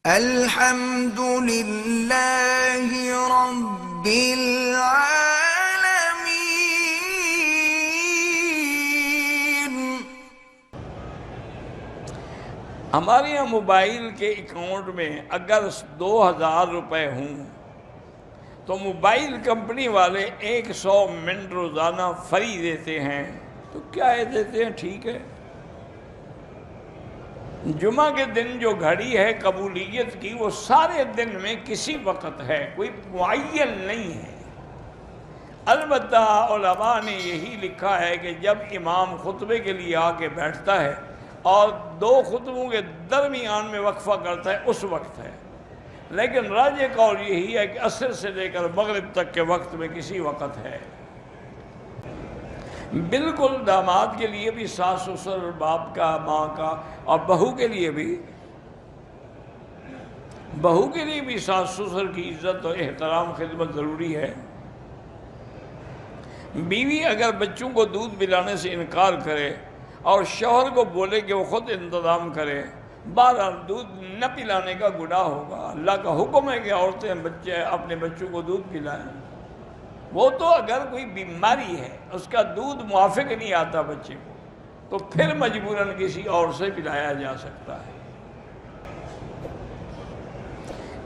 الحمد للہ رب العالمین۔ ہمارے یہاں موبائل کے اکاؤنٹ میں اگر 2000 روپے ہوں تو موبائل کمپنی والے 100 منٹ روزانہ فری دیتے ہیں، تو کیا یہ دیتے ہیں؟ ٹھیک ہے۔ جمعہ کے دن جو گھڑی ہے قبولیت کی، وہ سارے دن میں کسی وقت ہے، کوئی معین نہیں ہے۔ البتہ علماء نے یہی لکھا ہے کہ جب امام خطبے کے لیے آ کے بیٹھتا ہے اور 2 خطبوں کے درمیان میں وقفہ کرتا ہے، اس وقت ہے۔ لیکن راجح قول یہی ہے کہ عصر سے لے کر مغرب تک کے وقت میں کسی وقت ہے۔ بالکل داماد کے لیے بھی، ساس سسر، باپ کا، ماں کا، اور بہو کے لیے بھی ساس سسر کی عزت اور احترام، خدمت ضروری ہے۔ بیوی اگر بچوں کو دودھ پلانے سے انکار کرے اور شوہر کو بولے کہ وہ خود انتظام کرے، بہرحال دودھ نہ پلانے کا گناہ ہوگا۔ اللہ کا حکم ہے کہ عورتیں اپنے بچوں کو دودھ پلائیں۔ وہ تو اگر کوئی بیماری ہے، اس کا دودھ موافق نہیں آتا بچے کو، تو پھر مجبوراً کسی اور سے پلایا جا سکتا ہے۔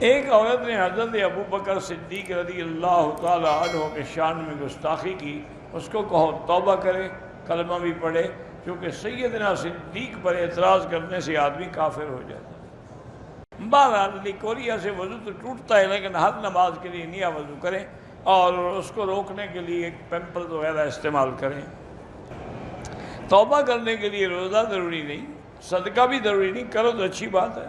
ایک عورت نے حضرت ابوبکر صدیق رضی اللہ تعالی عنہ کے شان میں گستاخی کی، اس کو کہو توبہ کرے، کلمہ بھی پڑھے، کیونکہ سیدنا صدیق پر اعتراض کرنے سے آدمی کافر ہو جاتا ہے۔ بہرحال لیکوریا سے وضو تو ٹوٹتا ہے، لیکن ہر نماز کے لیے نیا وضو کریں اور اس کو روکنے کے لیے ایک پیمپرز وغیرہ استعمال کریں۔ توبہ کرنے کے لیے روزہ ضروری نہیں، صدقہ بھی ضروری نہیں، کرو تو اچھی بات ہے۔